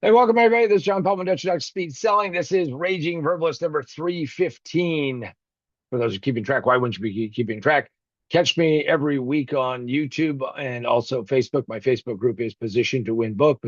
Hey, welcome everybody. This is John Paul Dutch Speed Selling. This is Raging Verbalist number 315. For those who are keeping track, why wouldn't you be keeping track? Catch me every week on YouTube and also Facebook. My Facebook group is Position to Win Book,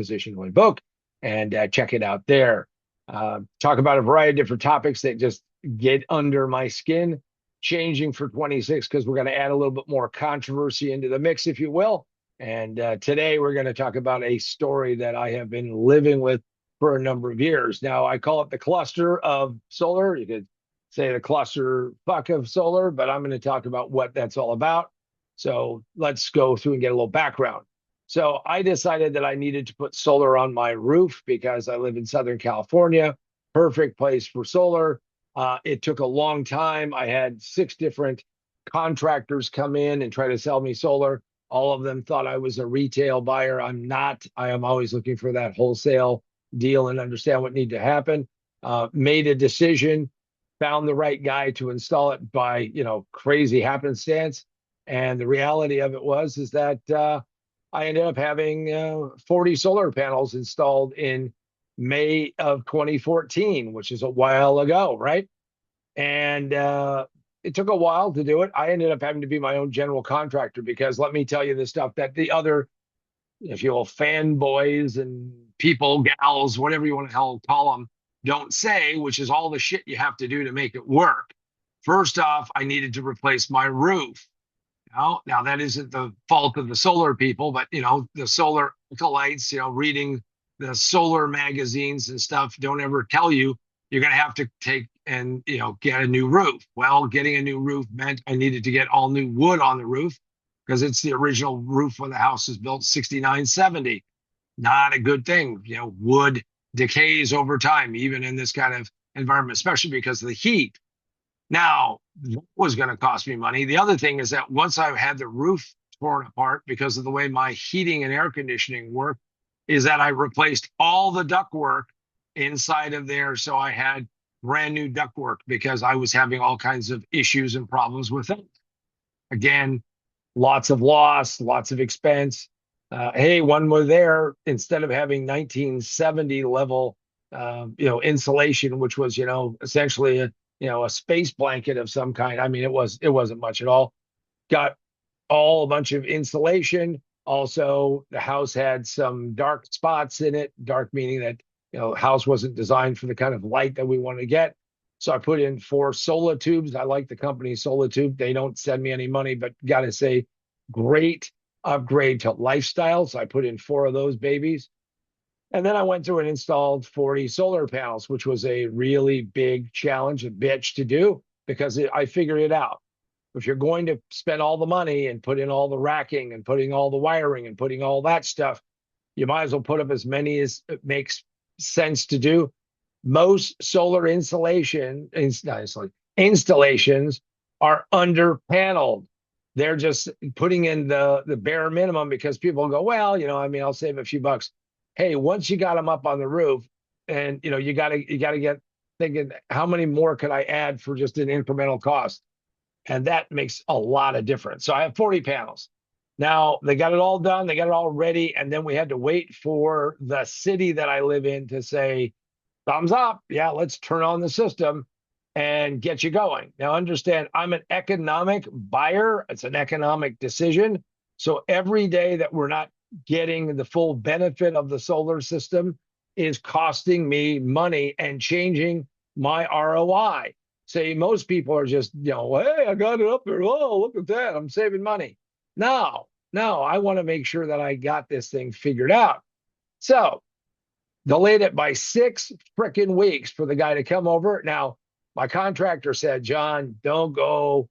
and check it out there. Talk about a variety of different topics that just get under my skin. Changing for 26 because we're going to add a little bit more controversy into the mix, if you will. And today we're going to talk about a story that I have been living with for a number of years. Now, I call it the cluster of solar. You could say the cluster fuck of solar, but I'm going to talk about what that's all about. So let's go through and get a little background. So I decided that I needed to put solar on my roof because I live in Southern California. Perfect place for solar. It took a long time. I had 6 different contractors come in and try to sell me solar. All of them thought I was a retail buyer. I'm not. I am always looking for that wholesale deal and understand what needed to happen. Made a decision, found the right guy to install it by, crazy happenstance. And the reality of it is that I ended up having 40 solar panels installed in May of 2014, which is a while ago, right? And it took a while to do it. I ended up having to be my own general contractor because let me tell you the stuff that the other, if you will, fanboys and people, gals, whatever you want to hell call them, don't say, which is all the shit you have to do to make it work. First off, I needed to replace my roof. Now that isn't the fault of the solar people, but the solar acolytes, reading the solar magazines and stuff don't ever tell you you're going to have to take and get a new roof. Well, getting a new roof meant I needed to get all new wood on the roof because it's the original roof when the house was built 69, 70. Not a good thing. Wood decays over time, even in this kind of environment, especially because of the heat. Now, that was going to cost me money. The other thing is that once I had the roof torn apart because of the way my heating and air conditioning work, is that I replaced all the ductwork inside of there. So I had brand new ductwork because I was having all kinds of issues and problems with it. Again, lots of loss, lots of expense. Hey, when we're there, instead of having 1970 level, insulation, which was, essentially a space blanket of some kind. I mean, it wasn't much at all. Got a bunch of insulation. Also, the house had some dark spots in it. Dark meaning that house wasn't designed for the kind of light that we want to get. So I put in 4 solar tubes. I like the company Solar Tube. They don't send me any money, but gotta say, great upgrade to lifestyle. So I put in 4 of those babies. And then I went through and installed 40 solar panels, which was a really big challenge, a bitch to do because I figured it out. If you're going to spend all the money and put in all the racking and putting all the wiring and putting all that stuff, you might as well put up as many as it makes sense to do. Most solar installations are under paneled. They're just putting in the bare minimum because people go, well, I'll save a few bucks. Hey, once you got them up on the roof, and you gotta get thinking, how many more could I add for just an incremental cost? And that makes a lot of difference. So I have 40 panels. Now they got it all done, they got it all ready, and then we had to wait for the city that I live in to say, thumbs up. Yeah, let's turn on the system and get you going. Now, understand, I'm an economic buyer. It's an economic decision. So every day that we're not getting the full benefit of the solar system is costing me money and changing my ROI. Say most people are just, hey, I got it up there. Oh, look at that. I'm saving money. No, I want to make sure that I got this thing figured out. So delayed it by 6 freaking weeks for the guy to come over. Now, my contractor said, John, don't go,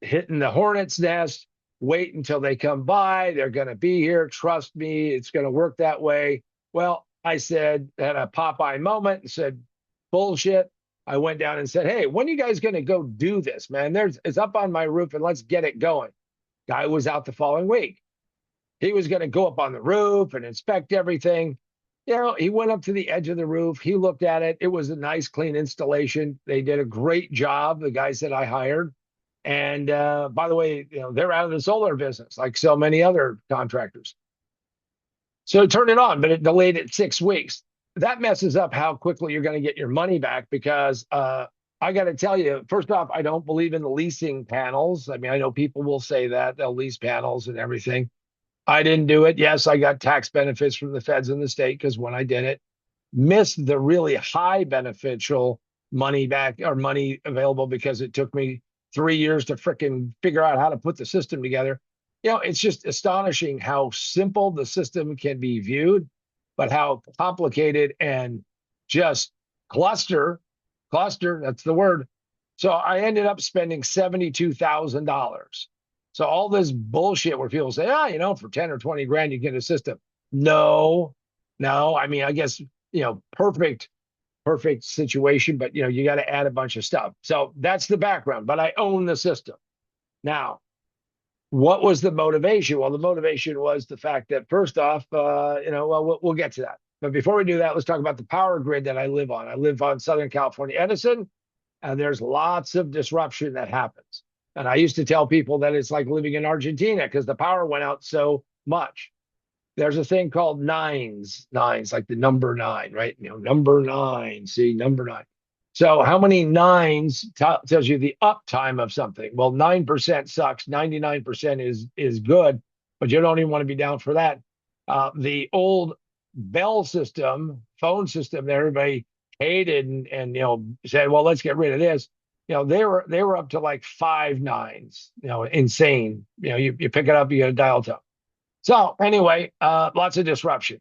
hitting the hornet's nest. Wait until they come by. They're going to be here. Trust me, it's going to work that way. Well, I said, had a Popeye moment and said, bullshit. I went down and said, hey, when are you guys going to go do this, man? It's up on my roof and let's get it going. Guy was out the following week. He was going to go up on the roof and inspect everything. He went up to the edge of the roof. He looked at it. It was a nice, clean installation. They did a great job, the guys that I hired. And by the way, they're out of the solar business, like so many other contractors. So turn it on, but it delayed it 6 weeks. That messes up how quickly you're going to get your money back because I got to tell you, first off, I don't believe in the leasing panels. I mean, I know people will say that they'll lease panels and everything. I didn't do it. Yes, I got tax benefits from the feds in the state because when I did it, missed the really high beneficial money back or money available because it took me 3 years to fricking figure out how to put the system together. It's just astonishing how simple the system can be viewed, but how complicated and just cluster, cluster, that's the word. So I ended up spending $72,000. So all this bullshit where people say, for 10 or 20 grand, you get a system. No, no. I mean, I guess perfect situation, but you got to add a bunch of stuff. So that's the background, but I own the system. Now, what was the motivation? Well, the motivation was the fact that first off, we'll get to that. But before we do that, let's talk about the power grid that I live on. I live on Southern California Edison, and there's lots of disruption that happens. And I used to tell people that it's like living in Argentina because the power went out so much. There's a thing called nines, like the number nine, right? Number nine, see, number nine. So how many nines tells you the uptime of something? Well, 9% sucks, 99% is good, but you don't even want to be down for that. The old Bell system, phone system that everybody hated and said, well, let's get rid of this. They were up to like 5 nines, insane. You pick it up, you get a dial tone. So anyway, lots of disruption,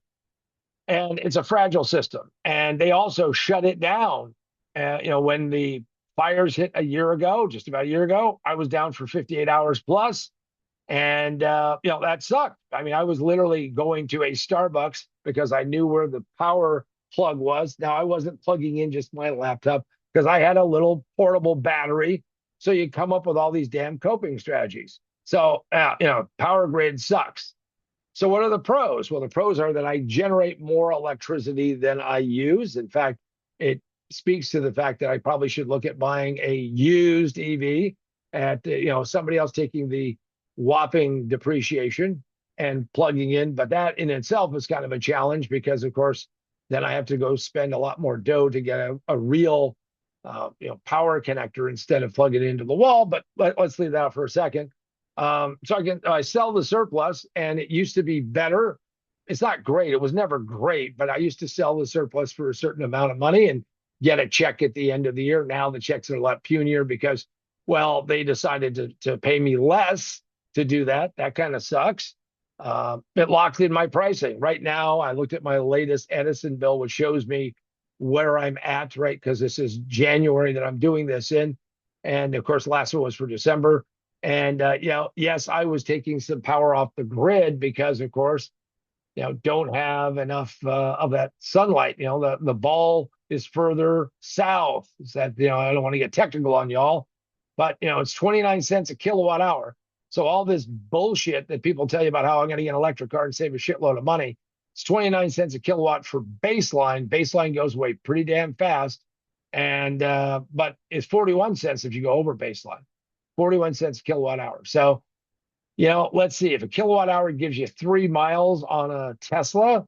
and it's a fragile system. And they also shut it down. When the fires hit a year ago, just about a year ago, I was down for 58 hours plus, and that sucked. I mean, I was literally going to a Starbucks because I knew where the power plug was. Now I wasn't plugging in just my laptop because I had a little portable battery. So you come up with all these damn coping strategies. So power grid sucks. So what are the pros? Well, the pros are that I generate more electricity than I use. In fact, it speaks to the fact that I probably should look at buying a used EV at somebody else taking the whopping depreciation and plugging in. But that in itself is kind of a challenge because, of course, then I have to go spend a lot more dough to get a real power connector instead of plug it into the wall. But let's leave that out for a second. So I sell the surplus, and it used to be better. It's not great. It was never great, but I used to sell the surplus for a certain amount of money and get a check at the end of the year. Now the checks are a lot punier because, well, they decided to pay me less to do that. That kind of sucks. It locked in my pricing. Right now, I looked at my latest Edison bill, which shows me where I'm at, right? Because this is January that I'm doing this in. And of course, the last one was for December. And, yes, I was taking some power off the grid because, of course, don't have enough of that sunlight. The ball is further south. Is that, I don't want to get technical on y'all, but, it's 29 cents a kilowatt hour. So all this bullshit that people tell you about how I'm going to get an electric car and save a shitload of money, it's 29 cents a kilowatt for baseline. Baseline goes away pretty damn fast. And, but it's 41 cents if you go over baseline. 41 cents a kilowatt hour. So, let's see if a kilowatt hour gives you 3 miles on a Tesla.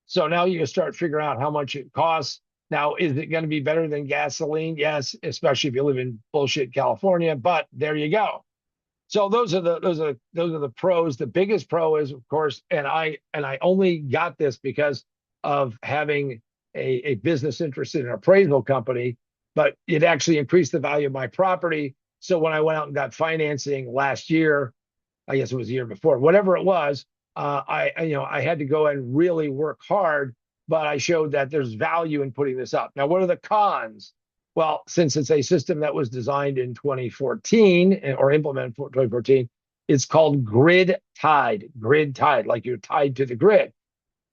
So now you can start figuring out how much it costs. Now, is it going to be better than gasoline? Yes, especially if you live in bullshit California, but there you go. So those are the pros. The biggest pro is, of course, and I only got this because of having a business interest in an appraisal company, but it actually increased the value of my property. So when I went out and got financing last year, I guess it was the year before, whatever it was, I had to go and really work hard, but I showed that there's value in putting this up. Now, what are the cons? Well, since it's a system that was designed in 2014 or implemented in 2014, it's called grid tied, like you're tied to the grid.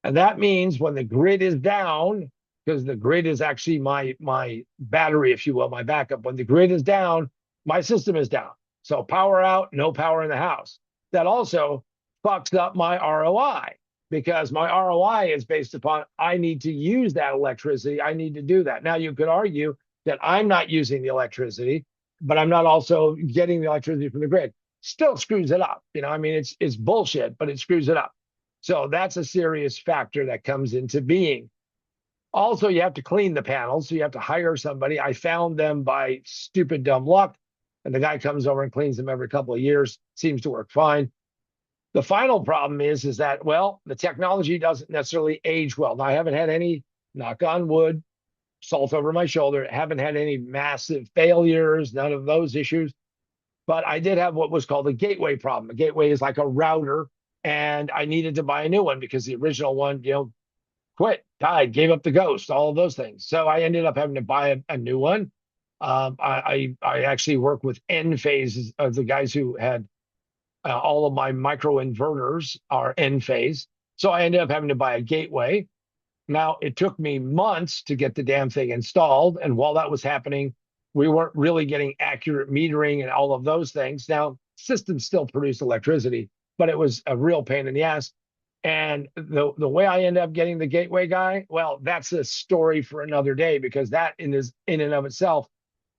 And that means when the grid is down, because the grid is actually my battery, if you will, my backup. When the grid is down, my system is down. So power out, no power in the house. That also fucks up my ROI because my ROI is based upon I need to use that electricity. I need to do that. Now, you could argue that I'm not using the electricity, but I'm not also getting the electricity from the grid. Still screws it up. I mean, it's bullshit, but it screws it up. So that's a serious factor that comes into being. Also, you have to clean the panels, so you have to hire somebody. I found them by stupid dumb luck, and the guy comes over and cleans them every couple of years. Seems to work fine. The final problem is that, well, the technology doesn't necessarily age well. Now, I haven't had any, knock on wood, salt over my shoulder, haven't had any massive failures, none of those issues. But I did have what was called a gateway problem. A gateway is like a router, and I needed to buy a new one because the original one, quit, died, gave up the ghost, all of those things. So I ended up having to buy a new one. I actually work with Enphase, the guys who had all of my micro inverters are Enphase. So I ended up having to buy a gateway. Now, it took me months to get the damn thing installed. And while that was happening, we weren't really getting accurate metering and all of those things. Now, systems still produce electricity, but it was a real pain in the ass. And the way I ended up getting the gateway guy, well, that's a story for another day, because that in and of itself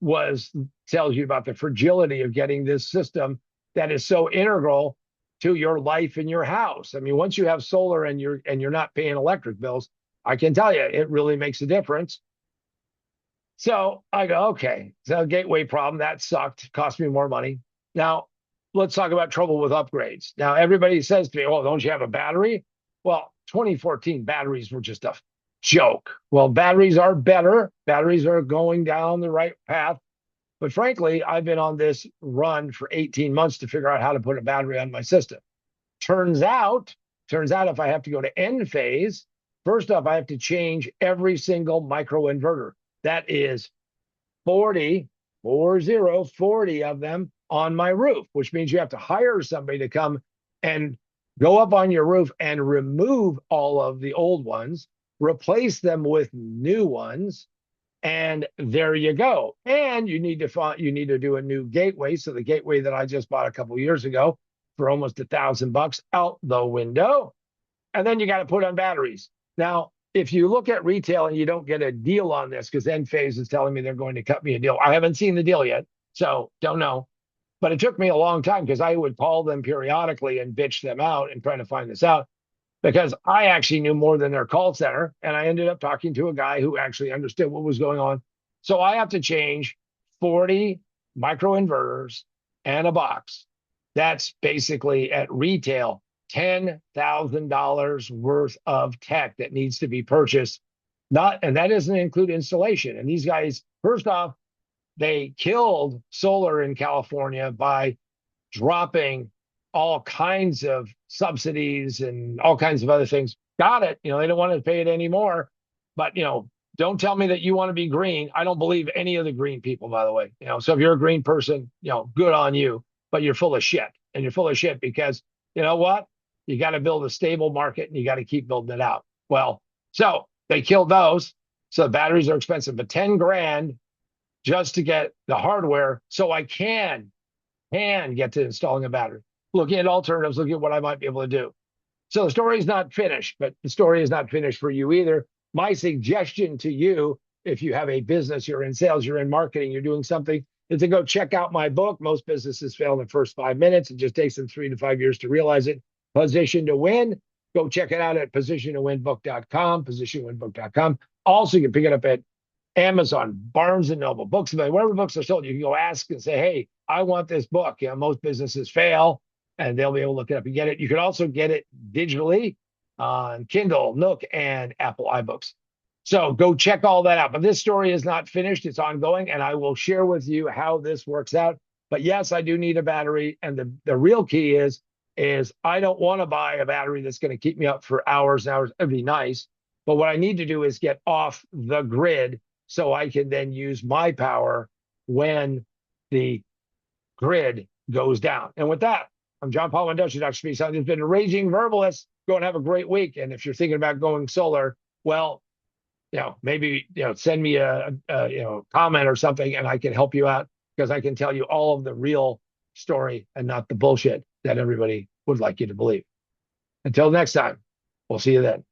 tells you about the fragility of getting this system that is so integral to your life in your house. I mean, once you have solar and you're not paying electric bills, I can tell you it really makes a difference. So I go, okay, so gateway problem, that sucked, cost me more money. Now, let's talk about trouble with upgrades. Now, everybody says to me, well, don't you have a battery? Well, 2014 batteries were just a joke. Well, batteries are better. Batteries are going down the right path. But frankly, I've been on this run for 18 months to figure out how to put a battery on my system. Turns out if I have to go to Enphase, first off, I have to change every single microinverter. That is 40 of them on my roof, which means you have to hire somebody to come and go up on your roof and remove all of the old ones, replace them with new ones, and there you go. And you need to do a new gateway. So the gateway that I just bought a couple of years ago for almost $1,000 out the window. And then you got to put on batteries. Now, if you look at retail and you don't get a deal on this, because Enphase is telling me they're going to cut me a deal. I haven't seen the deal yet, so don't know. But it took me a long time because I would call them periodically and bitch them out and trying to find this out, because I actually knew more than their call center. And I ended up talking to a guy who actually understood what was going on. So I have to change 40 microinverters and a box. That's basically at retail $10,000 worth of tech that needs to be purchased. And that doesn't include installation. And these guys, first off, they killed solar in California by dropping all kinds of subsidies and all kinds of other things. Got it. They don't want to pay it anymore. But, don't tell me that you want to be green. I don't believe any of the green people, by the way. So if you're a green person, good on you, but you're full of shit. And you're full of shit because you know what? You got to build a stable market and you got to keep building it out. Well, so they killed those. So the batteries are expensive, but 10 grand just to get the hardware so I can get to installing a battery. Looking at alternatives, looking at what I might be able to do. So the story is not finished, but the story is not finished for you either. My suggestion to you, if you have a business, you're in sales, you're in marketing, you're doing something, is to go check out my book. Most businesses fail in the first 5 minutes. It just takes them 3 to 5 years to realize it. Position to Win. Go check it out at positiontowinbook.com. Also, you can pick it up at Amazon, Barnes and Noble, Books, wherever books are sold. You can go ask and say, hey, I want this book. Most businesses fail, and they'll be able to look it up and get it. You can also get it digitally on Kindle, Nook, and Apple iBooks. So go check all that out. But this story is not finished. It's ongoing, and I will share with you how this works out. But yes, I do need a battery. And the real key is I don't want to buy a battery that's going to keep me up for hours and hours. It'd be nice. But what I need to do is get off the grid so I can then use my power when the grid goes down. And with that, I'm John Paul Mendoza, Dr. Speed. So there's been a Raging Verbalist. Go and have a great week. And if you're thinking about going solar, well, maybe, send me a comment or something and I can help you out, because I can tell you all of the real story and not the bullshit that everybody would like you to believe. Until next time, we'll see you then.